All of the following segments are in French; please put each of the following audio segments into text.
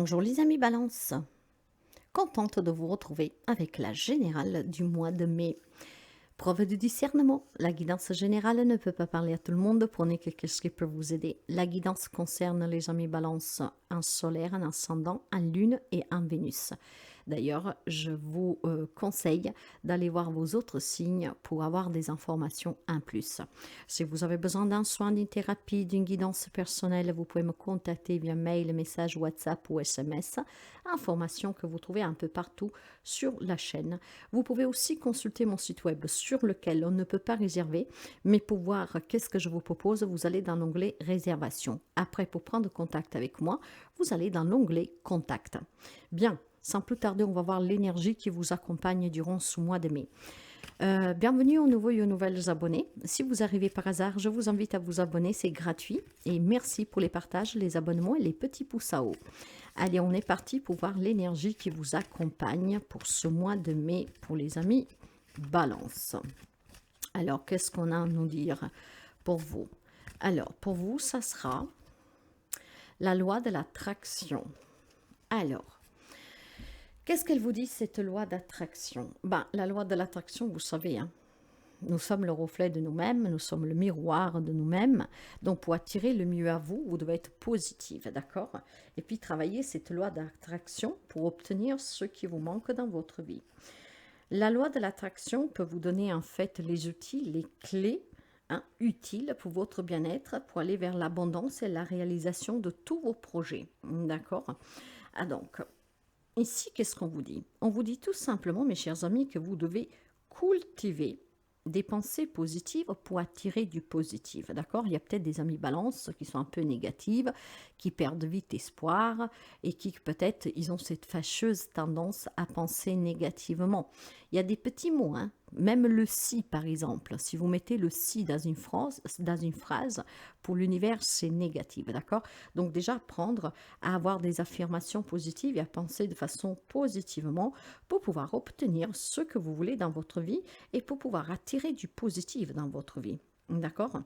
Bonjour les amis Balance, contente de vous retrouver avec la générale du mois de mai. Preuve de discernement, la guidance générale ne peut pas parler à tout le monde, prenez quelque chose qui peut vous aider. La guidance concerne les amis Balance en solaire, en ascendant, en lune et en Vénus. D'ailleurs, je vous conseille d'aller voir vos autres signes pour avoir des informations en plus. Si vous avez besoin d'un soin, d'une thérapie, d'une guidance personnelle, vous pouvez me contacter via mail, message, WhatsApp ou SMS. Informations que vous trouvez un peu partout sur la chaîne. Vous pouvez aussi consulter mon site web sur lequel on ne peut pas réserver, mais pour voir qu'est-ce que je vous propose, vous allez dans l'onglet réservation. Après, pour prendre contact avec moi, vous allez dans l'onglet contact. Bien. Sans plus tarder, on va voir l'énergie qui vous accompagne durant ce mois de mai. Bienvenue aux nouveaux et aux nouvelles abonnés. Si vous arrivez par hasard, je vous invite à vous abonner, c'est gratuit. Et merci pour les partages, les abonnements et les petits pouces à haut. Allez, on est parti pour voir l'énergie qui vous accompagne pour ce mois de mai pour les amis Balance. Alors, qu'est-ce qu'on a à nous dire pour vous? Alors, pour vous, ça sera la loi de l'attraction. Alors, qu'est-ce qu'elle vous dit, cette loi d'attraction? La loi de l'attraction, vous savez, hein, nous sommes le reflet de nous-mêmes, nous sommes le miroir de nous-mêmes. Donc, pour attirer le mieux à vous, vous devez être positive, d'accord? Et puis, travailler cette loi d'attraction pour obtenir ce qui vous manque dans votre vie. La loi de l'attraction peut vous donner en fait les outils, les clés utiles pour votre bien-être, pour aller vers l'abondance et la réalisation de tous vos projets, d'accord? Donc, ici, qu'est-ce qu'on vous dit? On vous dit tout simplement, mes chers amis, que vous devez cultiver des pensées positives pour attirer du positif, d'accord? Il y a peut-être des amis balance qui sont un peu négatives, qui perdent vite espoir et qui peut-être, ils ont cette fâcheuse tendance à penser négativement. Il y a des petits mots, hein? Même le si, par exemple. Si vous mettez le si dans une phrase, pour l'univers, c'est négatif, d'accord? Donc déjà, apprendre à avoir des affirmations positives et à penser de façon positivement pour pouvoir obtenir ce que vous voulez dans votre vie et pour pouvoir attirer du positif dans votre vie, d'accord?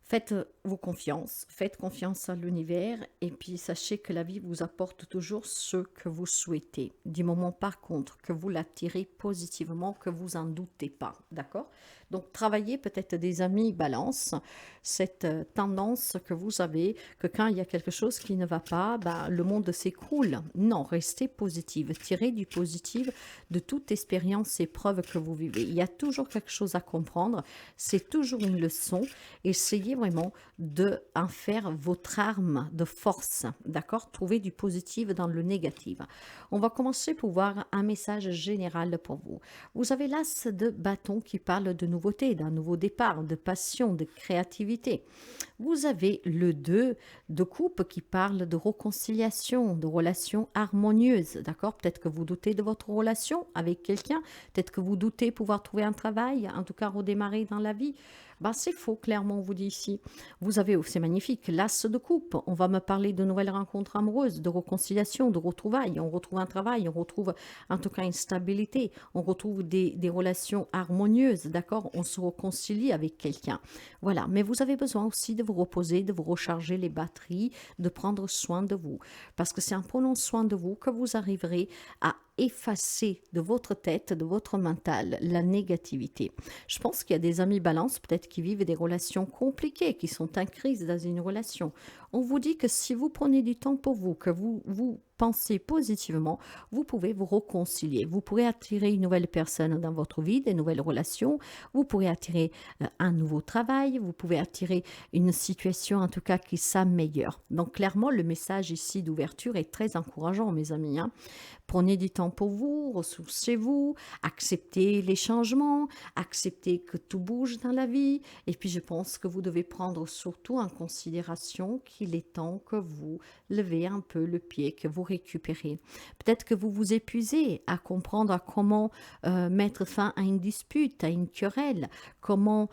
Faites-vous confiance, faites confiance à l'univers et puis sachez que la vie vous apporte toujours ce que vous souhaitez. Du moment par contre que vous l'attirez positivement, que vous en doutez pas, d'accord? Donc travaillez peut-être des amis balance, cette tendance que vous avez, que quand il y a quelque chose qui ne va pas, le monde s'écroule. Non, restez positive, tirez du positif de toute expérience, épreuve que vous vivez. Il y a toujours quelque chose à comprendre, c'est toujours une leçon. Essayez vraiment de en faire votre arme de force, d'accord? Trouvez du positif dans le négatif. On va commencer pour voir un message général pour vous. Vous avez l'as de bâton qui parle de nouveauté, d'un nouveau départ, de passion, de créativité. Vous avez le 2 de coupe qui parle de réconciliation, de relations harmonieuses, d'accord? Peut-être que vous doutez de votre relation avec quelqu'un, peut-être que vous doutez pouvoir trouver un travail, en tout cas redémarrer dans la vie. C'est faux, clairement, on vous dit ici. Vous avez, c'est magnifique, l'as de coupe. On va me parler de nouvelles rencontres amoureuses, de réconciliation, de retrouvailles. On retrouve un travail, on retrouve en tout cas une stabilité, on retrouve des relations harmonieuses, d'accord? On se réconcilie avec quelqu'un. Voilà, mais vous avez besoin aussi de vous reposer, de vous recharger les batteries, de prendre soin de vous. Parce que c'est en prenant soin de vous que vous arriverez à effacer de votre tête, de votre mental, la négativité. Je pense qu'il y a des amis balance, peut-être qui vivent des relations compliquées, qui sont en crise dans une relation. On vous dit que si vous prenez du temps pour vous, que vous pensez positivement, vous pouvez vous réconcilier. Vous pourrez attirer une nouvelle personne dans votre vie, des nouvelles relations. Vous pourrez attirer un nouveau travail. Vous pouvez attirer une situation, en tout cas, qui s'améliore. Donc, clairement, le message ici d'ouverture est très encourageant, mes amis, hein. Prenez du temps pour vous, ressourcez-vous, acceptez les changements, acceptez que tout bouge dans la vie. Et puis, je pense que vous devez prendre surtout en considération qu'il est temps que vous levez un peu le pied, que vous récupérer. Peut-être que vous vous épuisez à comprendre à comment mettre fin à une dispute, à une querelle, comment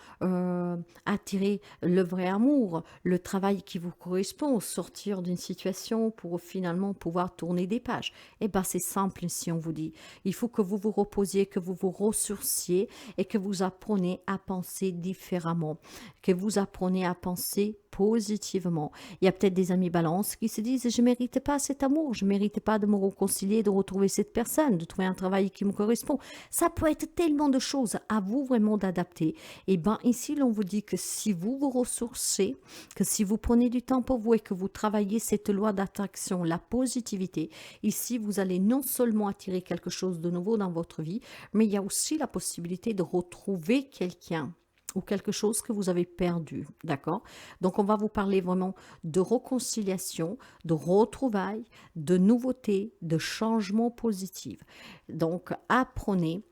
attirer le vrai amour, le travail qui vous correspond, sortir d'une situation pour finalement pouvoir tourner des pages. Eh bien, c'est simple si on vous dit. Il faut que vous vous reposiez, que vous vous ressourciez et que vous appreniez à penser différemment, que vous appreniez à penser positivement. Il y a peut-être des amis balance qui se disent je ne mérite pas cet amour, je ne mérite pas de me réconcilier, de retrouver cette personne, de trouver un travail qui me correspond. Ça peut être tellement de choses, à vous vraiment d'adapter. Et bien ici l'on vous dit que si vous vous ressourcez, que si vous prenez du temps pour vous et que vous travaillez cette loi d'attraction, la positivité, ici vous allez non seulement attirer quelque chose de nouveau dans votre vie, mais il y a aussi la possibilité de retrouver quelqu'un ou quelque chose que vous avez perdu, d'accord? Donc, on va vous parler vraiment de réconciliation, de retrouvailles, de nouveautés, de changements positifs. Donc, apprenez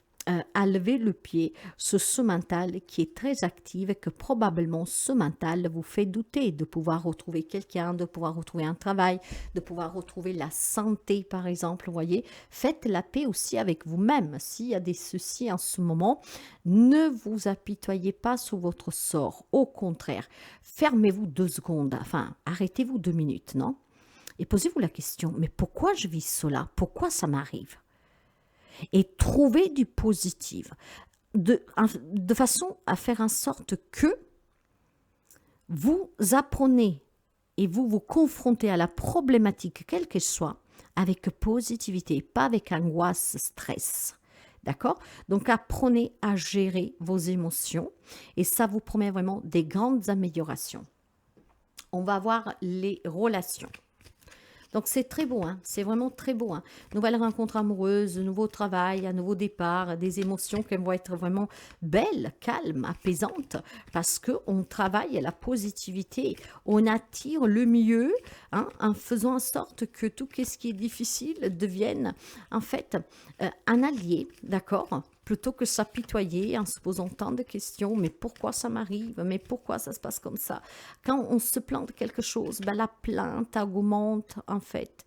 à lever le pied sur ce mental qui est très actif et que probablement ce mental vous fait douter de pouvoir retrouver quelqu'un, de pouvoir retrouver un travail, de pouvoir retrouver la santé par exemple, vous voyez. Faites la paix aussi avec vous-même. S'il y a des soucis en ce moment, ne vous apitoyez pas sur votre sort. Au contraire, fermez-vous 2 secondes, enfin arrêtez-vous 2 minutes, non? Et posez-vous la question, mais pourquoi je vis cela? Pourquoi ça m'arrive? Et trouver du positif, de façon à faire en sorte que vous apprenez et vous vous confrontez à la problématique, quelle qu'elle soit, avec positivité, pas avec angoisse, stress. D'accord? Donc apprenez à gérer vos émotions et ça vous promet vraiment des grandes améliorations. On va voir les relations. Donc c'est très beau, hein? C'est vraiment très beau. Hein? Nouvelle rencontre amoureuse, nouveau travail, un nouveau départ, des émotions qui vont être vraiment belles, calmes, apaisantes, parce qu'on travaille à la positivité, on attire le mieux, hein, en faisant en sorte que tout ce qui est difficile devienne en fait un allié, d'accord? Plutôt que s'apitoyer en se posant tant de questions, mais pourquoi ça m'arrive, mais pourquoi ça se passe comme ça? Quand on se plaint de quelque chose, ben la plainte augmente en fait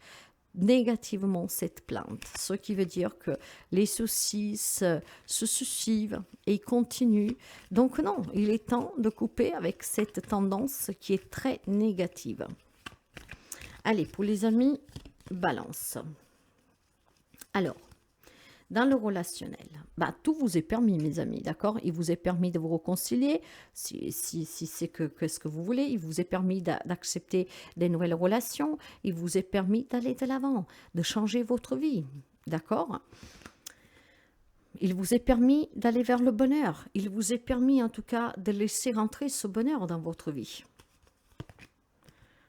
négativement cette plainte, ce qui veut dire que les soucis se suivent et ils continuent. Donc non, il est temps de couper avec cette tendance qui est très négative. Allez, pour les amis, balance. Alors, dans le relationnel, bah, tout vous est permis, mes amis, d'accord? Il vous est permis de vous réconcilier, si c'est que ce que vous voulez. Il vous est permis d'accepter des nouvelles relations. Il vous est permis d'aller de l'avant, de changer votre vie, d'accord? Il vous est permis d'aller vers le bonheur. Il vous est permis, en tout cas, de laisser rentrer ce bonheur dans votre vie.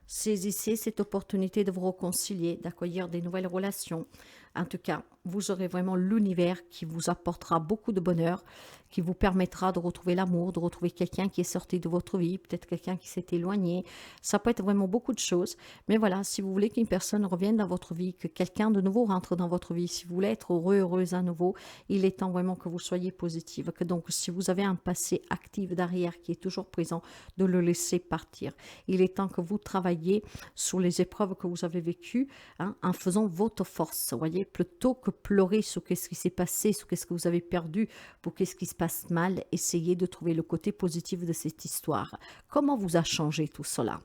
Saisissez cette opportunité de vous réconcilier, d'accueillir des nouvelles relations. En tout cas, vous aurez vraiment l'univers qui vous apportera beaucoup de bonheur, qui vous permettra de retrouver l'amour, de retrouver quelqu'un qui est sorti de votre vie, peut-être quelqu'un qui s'est éloigné. Ça peut être vraiment beaucoup de choses. Mais voilà, si vous voulez qu'une personne revienne dans votre vie, que quelqu'un de nouveau rentre dans votre vie, si vous voulez être heureux, heureuse à nouveau, il est temps vraiment que vous soyez positive. Que donc, si vous avez un passé actif derrière qui est toujours présent, de le laisser partir. Il est temps que vous travailliez sur les épreuves que vous avez vécues, hein, en faisant votre force, voyez, plutôt que pleurer sur ce qui s'est passé, sur ce que vous avez perdu, pour ce qui se passe mal, essayez de trouver le côté positif de cette histoire. Comment vous a changé tout cela?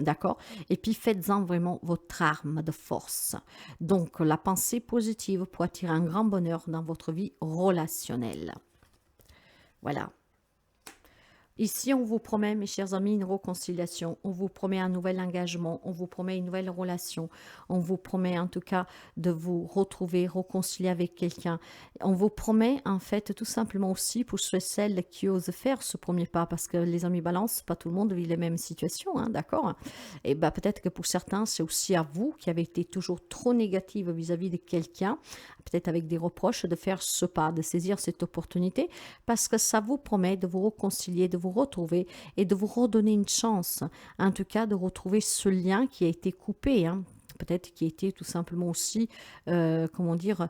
D'accord? Et puis faites-en vraiment votre arme de force. Donc la pensée positive pour attirer un grand bonheur dans votre vie relationnelle. Voilà. Ici, on vous promet, mes chers amis, une réconciliation. On vous promet un nouvel engagement. On vous promet une nouvelle relation. On vous promet, en tout cas, de vous retrouver, réconcilier avec quelqu'un. On vous promet, en fait, tout simplement aussi, pour ceux et celles qui osent faire ce premier pas, parce que les amis balance, pas tout le monde vit les mêmes situations, hein, d'accord? Et ben, peut-être que pour certains, c'est aussi à vous qui avez été toujours trop négative vis-à-vis de quelqu'un, peut-être avec des reproches, de faire ce pas, de saisir cette opportunité, parce que ça vous promet de vous réconcilier, de vous retrouver et de vous redonner une chance, en tout cas de retrouver ce lien qui a été coupé, hein. peut-être qui a été tout simplement aussi, comment dire,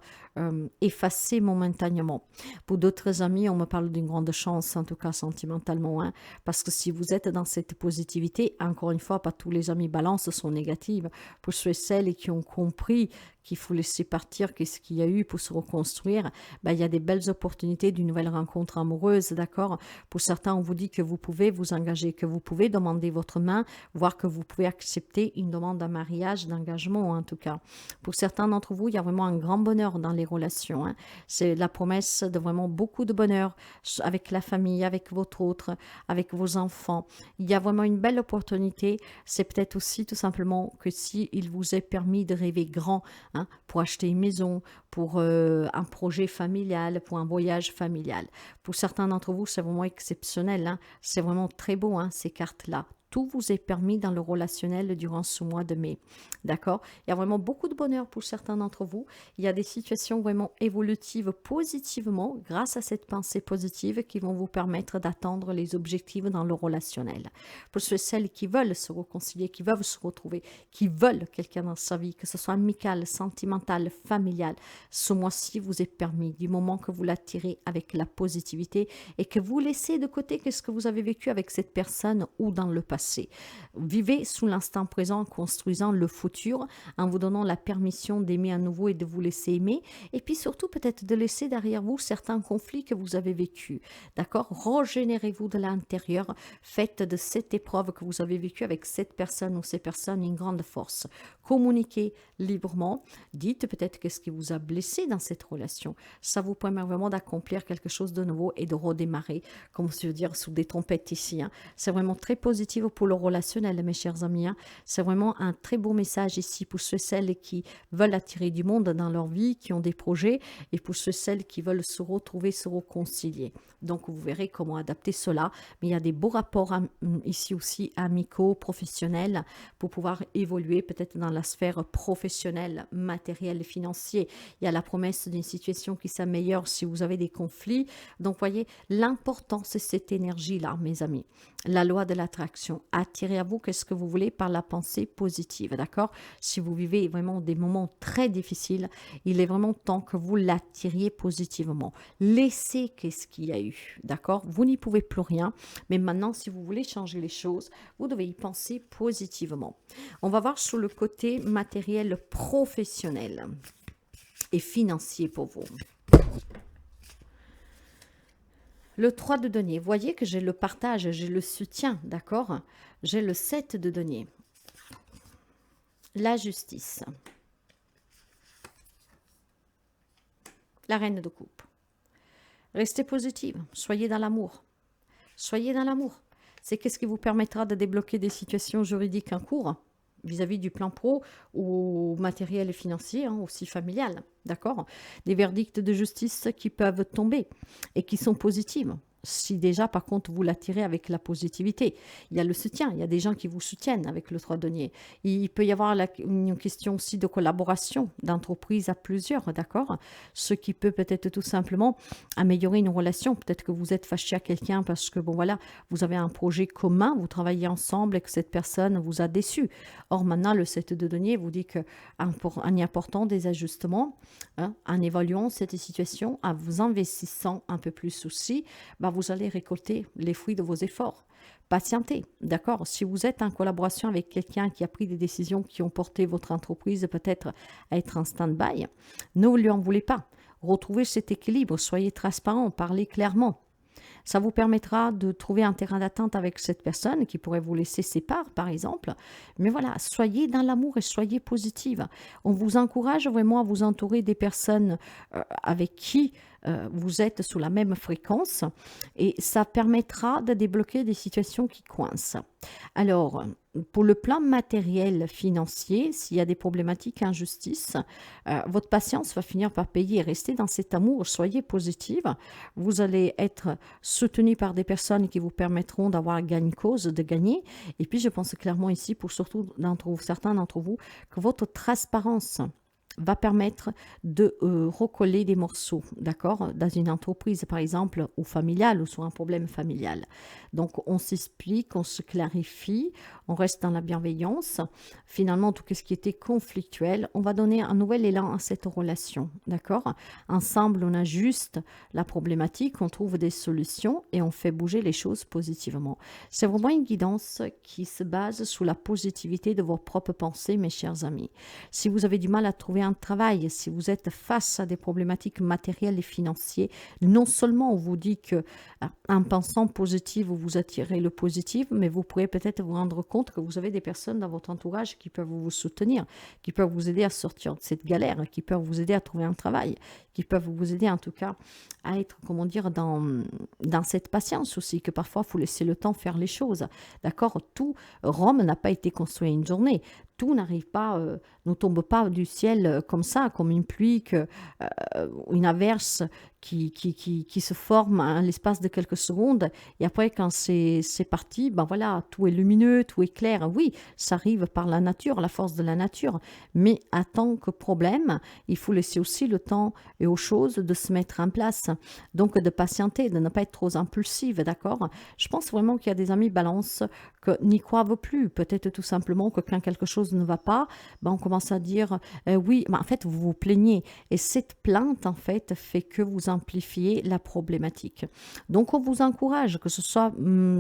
effacée momentanément. Pour d'autres amis, on me parle d'une grande chance, en tout cas sentimentalement, hein, parce que si vous êtes dans cette positivité, encore une fois, pas tous les amis balance sont négatives. Pour ceux et celles qui ont compris qu'il faut laisser partir, qu'est-ce qu'il y a eu pour se reconstruire, ben, il y a des belles opportunités d'une nouvelle rencontre amoureuse, d'accord? Pour certains, on vous dit que vous pouvez vous engager, que vous pouvez demander votre main, voire que vous pouvez accepter une demande de mariage, d'engagement en tout cas. Pour certains d'entre vous, il y a vraiment un grand bonheur dans les relations, hein. C'est la promesse de vraiment beaucoup de bonheur avec la famille, avec votre autre, avec vos enfants. Il y a vraiment une belle opportunité. C'est peut-être aussi tout simplement que si il vous est permis de rêver grand, hein, pour acheter une maison, pour un projet familial, pour un voyage familial. Pour certains d'entre vous, c'est vraiment exceptionnel, hein. C'est vraiment très beau, hein, ces cartes-là. Tout vous est permis dans le relationnel durant ce mois de mai. D'accord? Il y a vraiment beaucoup de bonheur pour certains d'entre vous. Il y a des situations vraiment évolutives positivement grâce à cette pensée positive qui vont vous permettre d'atteindre les objectifs dans le relationnel. Pour ceux et celles qui veulent se réconcilier, qui veulent se retrouver, qui veulent quelqu'un dans sa vie, que ce soit amical, sentimental, familial, ce mois-ci vous est permis du moment que vous l'attirez avec la positivité et que vous laissez de côté ce que vous avez vécu avec cette personne ou dans le passé. Vivez sous l'instant présent en construisant le futur, en vous donnant la permission d'aimer à nouveau et de vous laisser aimer, et puis surtout peut-être de laisser derrière vous certains conflits que vous avez vécus. D'accord? Régénérez-vous de l'intérieur, faites de cette épreuve que vous avez vécue avec cette personne ou ces personnes une grande force. Communiquez librement, dites peut-être qu'est-ce qui vous a blessé dans cette relation. Ça vous permet vraiment d'accomplir quelque chose de nouveau et de redémarrer, comme je veux dire, sous des trompettes ici, hein. C'est vraiment très positif pour le relationnel, mes chers amis, hein. C'est vraiment un très beau message ici pour ceux et celles qui veulent attirer du monde dans leur vie, qui ont des projets, et pour ceux et celles qui veulent se retrouver, se réconcilier. Donc, vous verrez comment adapter cela. Mais il y a des beaux rapports ici aussi amicaux, professionnels, pour pouvoir évoluer peut-être dans la sphère professionnelle, matérielle et financière. Il y a la promesse d'une situation qui s'améliore si vous avez des conflits. Donc, voyez, l'important, c'est cette énergie-là, mes amis. La loi de l'attraction. Attirez à vous qu'est-ce que vous voulez par la pensée positive, d'accord? Si vous vivez vraiment des moments très difficiles, il est vraiment temps que vous l'attiriez positivement. Laissez qu'est-ce qu'il y a eu, d'accord? Vous n'y pouvez plus rien, mais maintenant, si vous voulez changer les choses, vous devez y penser positivement. On va voir sur le côté matériel professionnel et financier pour vous. Le 3 de denier, voyez que j'ai le partage, j'ai le soutien, d'accord? J'ai le 7 de denier. La justice. La reine de coupe. Restez positive, soyez dans l'amour. Soyez dans l'amour. C'est qu'est-ce qui vous permettra de débloquer des situations juridiques en cours vis-à-vis du plan pro ou matériel et financier, hein, aussi familial, d'accord? Des verdicts de justice qui peuvent tomber et qui sont positifs. Si déjà, par contre, vous l'attirez avec la positivité, il y a le soutien, il y a des gens qui vous soutiennent avec le 3 denier. Il peut y avoir une question aussi de collaboration d'entreprise à plusieurs, d'accord? Ce qui peut peut-être tout simplement améliorer une relation. Peut-être que vous êtes fâché à quelqu'un parce que, bon voilà, vous avez un projet commun, vous travaillez ensemble et que cette personne vous a déçu. Or, maintenant, le 7 de denier vous dit qu'en y apportant des ajustements, hein, en évaluant cette situation, en vous investissant un peu plus aussi, vous allez récolter les fruits de vos efforts. Patientez, d'accord? Si vous êtes en collaboration avec quelqu'un qui a pris des décisions qui ont porté votre entreprise peut-être à être en stand-by, ne lui en voulez pas. Retrouvez cet équilibre, soyez transparent, parlez clairement. Ça vous permettra de trouver un terrain d'attente avec cette personne qui pourrait vous laisser ses parts, par exemple. Mais voilà, soyez dans l'amour et soyez positive. On vous encourage vraiment à vous entourer des personnes avec qui vous êtes sous la même fréquence et ça permettra de débloquer des situations qui coincent. Alors, pour le plan matériel financier, s'il y a des problématiques en justice, votre patience va finir par payer. Restez dans cet amour, soyez positive. Vous allez être soutenu par des personnes qui vous permettront d'avoir gain de cause, de gagner. Et puis, je pense clairement ici, pour surtout certains d'entre vous, que votre transparence va permettre de recoller des morceaux, d'accord, dans une entreprise par exemple, ou familiale, ou sur un problème familial. Donc on s'explique, on se clarifie, on reste dans la bienveillance. Finalement, tout ce qui était conflictuel, on va donner un nouvel élan à cette relation, d'accord. Ensemble, on ajuste la problématique, on trouve des solutions et on fait bouger les choses positivement. C'est vraiment une guidance qui se base sur la positivité de vos propres pensées, mes chers amis. Si vous avez du mal à trouver un travail, si vous êtes face à des problématiques matérielles et financières, non seulement on vous dit que en pensant positif, vous attirez le positif, mais vous pourrez peut-être vous rendre compte que vous avez des personnes dans votre entourage qui peuvent vous soutenir, qui peuvent vous aider à sortir de cette galère, qui peuvent vous aider à trouver un travail, qui peuvent vous aider en tout cas à être, comment dire, dans cette patience aussi, que parfois il faut laisser le temps faire les choses. D'accord. Tout, Rome n'a pas été construit en une journée. Tout n'arrive pas, ne tombe pas du ciel comme ça, comme une pluie, une averse qui se forme à l'espace de quelques secondes. Et après, quand c'est parti, ben voilà, tout est lumineux, tout est clair. Oui, ça arrive par la nature, la force de la nature. Mais à tant que problème, il faut laisser aussi le temps et aux choses de se mettre en place. Donc, de patienter, de ne pas être trop impulsive, d'accord. Je pense vraiment qu'il y a des amis balance que n'y croient plus. Peut-être tout simplement que quand quelque chose ne va pas, ben on commence à dire oui, mais en fait, vous vous plaignez. Et cette plainte, en fait que vous amplifiez la problématique. Donc, on vous encourage, que ce soit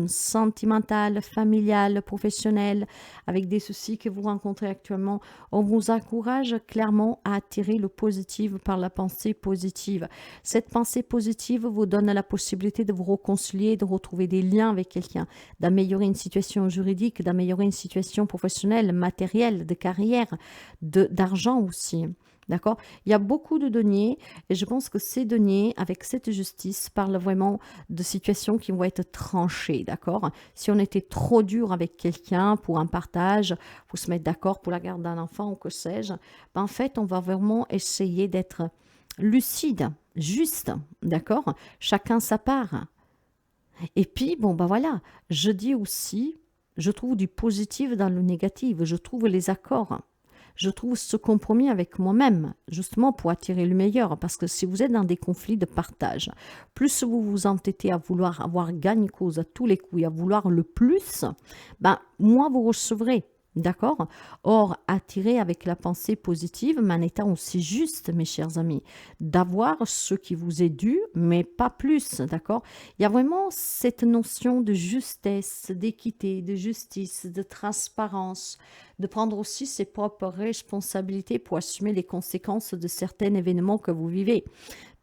sentimental, familial, professionnel, avec des soucis que vous rencontrez actuellement, on vous encourage clairement à attirer le positif par la pensée positive. Cette pensée positive vous donne la possibilité de vous réconcilier, de retrouver des liens avec quelqu'un, d'améliorer une situation juridique, d'améliorer une situation professionnelle, matérielle, de carrière, d'argent aussi. D'accord. Il y a beaucoup de deniers et je pense que ces deniers, avec cette justice, parlent vraiment de situations qui vont être tranchées. D'accord. Si on était trop dur avec quelqu'un pour un partage, pour se mettre d'accord pour la garde d'un enfant ou que sais-je, ben en fait, on va vraiment essayer d'être lucide, juste. D'accord. Chacun sa part. Et puis, bon, ben voilà, je dis aussi, je trouve du positif dans le négatif, je trouve les accords. Je trouve ce compromis avec moi-même, justement pour attirer le meilleur, parce que si vous êtes dans des conflits de partage, plus vous vous entêtez à vouloir avoir gagne cause à tous les coups et à vouloir le plus, ben, moins vous recevrez. D'accord. Or, attirer avec la pensée positive, mais en étant aussi juste, mes chers amis, d'avoir ce qui vous est dû, mais pas plus. D'accord. Il y a vraiment cette notion de justesse, d'équité, de justice, de transparence, de prendre aussi ses propres responsabilités pour assumer les conséquences de certains événements que vous vivez.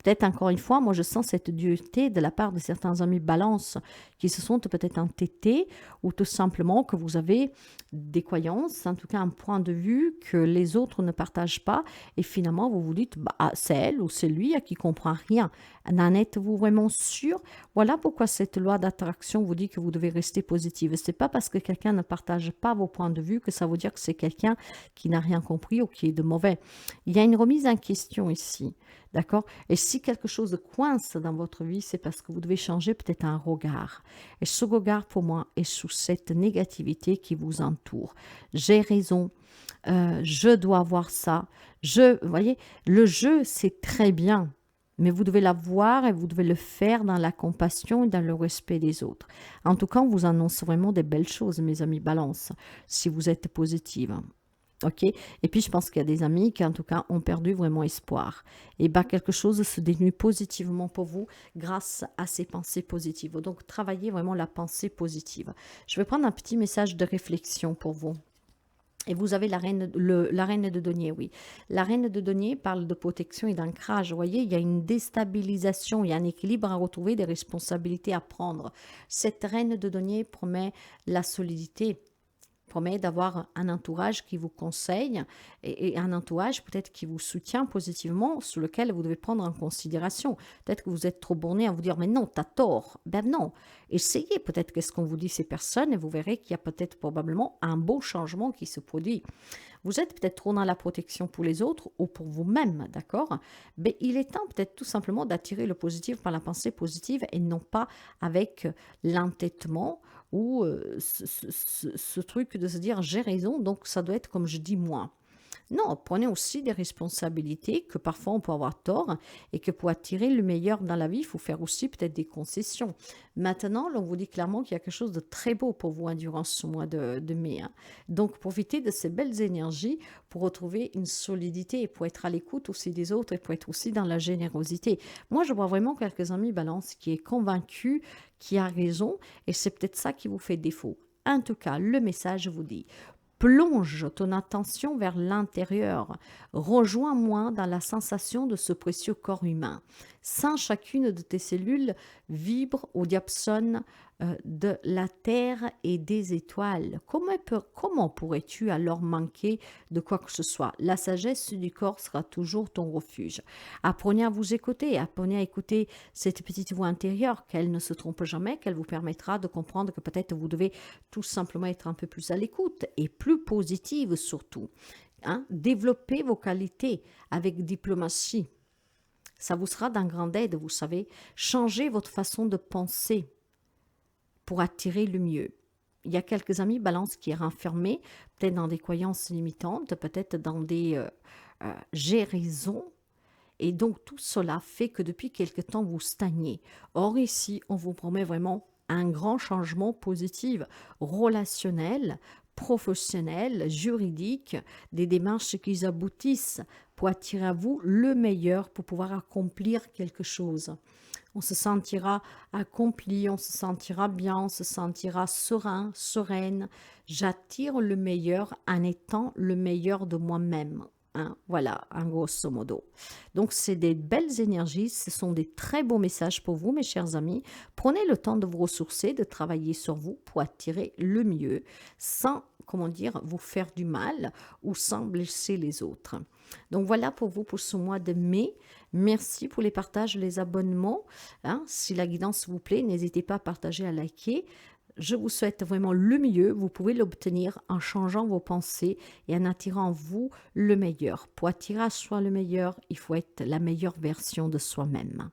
Peut-être encore une fois, moi je sens cette dureté de la part de certains amis balance qui se sont peut-être entêtés ou tout simplement que vous avez des croyances, en tout cas un point de vue que les autres ne partagent pas et finalement vous vous dites bah, c'est elle ou c'est lui à qui comprend rien. N'en êtes-vous vraiment sûr? Voilà pourquoi cette loi d'attraction vous dit que vous devez rester positive. Ce n'est pas parce que quelqu'un ne partage pas vos points de vue que ça veut dire que c'est quelqu'un qui n'a rien compris ou qui est de mauvais. Il y a une remise en question ici. D'accord. Et si quelque chose coince dans votre vie, c'est parce que vous devez changer peut-être un regard. Et ce regard, pour moi, est sous cette négativité qui vous entoure. J'ai raison, je dois avoir ça. Vous voyez, le jeu, c'est très bien. Mais vous devez la voir et vous devez le faire dans la compassion et dans le respect des autres. En tout cas, on vous annonce vraiment des belles choses, mes amis balance, si vous êtes positive. Ok. Et puis, je pense qu'il y a des amis qui, en tout cas, ont perdu vraiment espoir. Et bien, quelque chose se dénuit positivement pour vous grâce à ces pensées positives. Donc, travaillez vraiment la pensée positive. Je vais prendre un petit message de réflexion pour vous. Et vous avez la reine de denier, oui. La reine de denier parle de protection et d'ancrage. Vous voyez, il y a une déstabilisation, il y a un équilibre à retrouver, des responsabilités à prendre. Cette reine de denier promet la solidité, promet d'avoir un entourage qui vous conseille et un entourage peut-être qui vous soutient positivement, sur lequel vous devez prendre en considération. Peut-être que vous êtes trop borné à vous dire « mais non, t'as tort ». Ben non, essayez peut-être qu'est-ce qu'on vous dit ces personnes et vous verrez qu'il y a peut-être probablement un beau changement qui se produit. Vous êtes peut-être trop dans la protection pour les autres ou pour vous-même, d'accord? Mais il est temps peut-être tout simplement d'attirer le positif par la pensée positive et non pas avec l'entêtement ou ce truc de se dire j'ai raison, donc ça doit être comme je dis moi. Non, prenez aussi des responsabilités que parfois on peut avoir tort et que pour attirer le meilleur dans la vie, il faut faire aussi peut-être des concessions. Maintenant, l'on vous dit clairement qu'il y a quelque chose de très beau pour vous, hein, durant ce mois de mai, hein. Donc, profitez de ces belles énergies pour retrouver une solidité et pour être à l'écoute aussi des autres et pour être aussi dans la générosité. Moi, je vois vraiment quelques amis balance qui est convaincu, qui a raison, et c'est peut-être ça qui vous fait défaut. En tout cas, le message vous dit: plonge ton attention vers l'intérieur. Rejoins-moi dans la sensation de ce précieux corps humain. Sans chacune de tes cellules vibre au diapason de la terre et des étoiles. Comment pourrais-tu alors manquer de quoi que ce soit? La sagesse du corps sera toujours ton refuge. Apprenez à vous écouter, apprenez à écouter cette petite voix intérieure, qu'elle ne se trompe jamais, qu'elle vous permettra de comprendre que peut-être vous devez tout simplement être un peu plus à l'écoute et plus positive surtout, hein. Développez vos qualités avec diplomatie. Ça vous sera d'un grand aide, vous savez. Changez votre façon de penser pour attirer le mieux. Il y a quelques amis balance qui est renfermé, peut-être dans des croyances limitantes, peut-être dans des gérisons. Et donc tout cela fait que depuis quelque temps vous stagnez. Or ici, on vous promet vraiment un grand changement positif, relationnel, professionnel, juridique, des démarches qui aboutissent pour attirer à vous le meilleur pour pouvoir accomplir quelque chose. On se sentira accompli, on se sentira bien, on se sentira serein, sereine. J'attire le meilleur en étant le meilleur de moi-même, hein. Voilà, en grosso modo. Donc, c'est des belles énergies, ce sont des très beaux messages pour vous, mes chers amis. Prenez le temps de vous ressourcer, de travailler sur vous pour attirer le mieux, sans, comment dire, vous faire du mal ou sans blesser les autres. Donc, voilà pour vous pour ce mois de mai. Merci pour les partages, les abonnements, hein. Si la guidance vous plaît, n'hésitez pas à partager, à liker. Je vous souhaite vraiment le mieux. Vous pouvez l'obtenir en changeant vos pensées et en attirant en vous le meilleur. Pour attirer à soi le meilleur, il faut être la meilleure version de soi-même.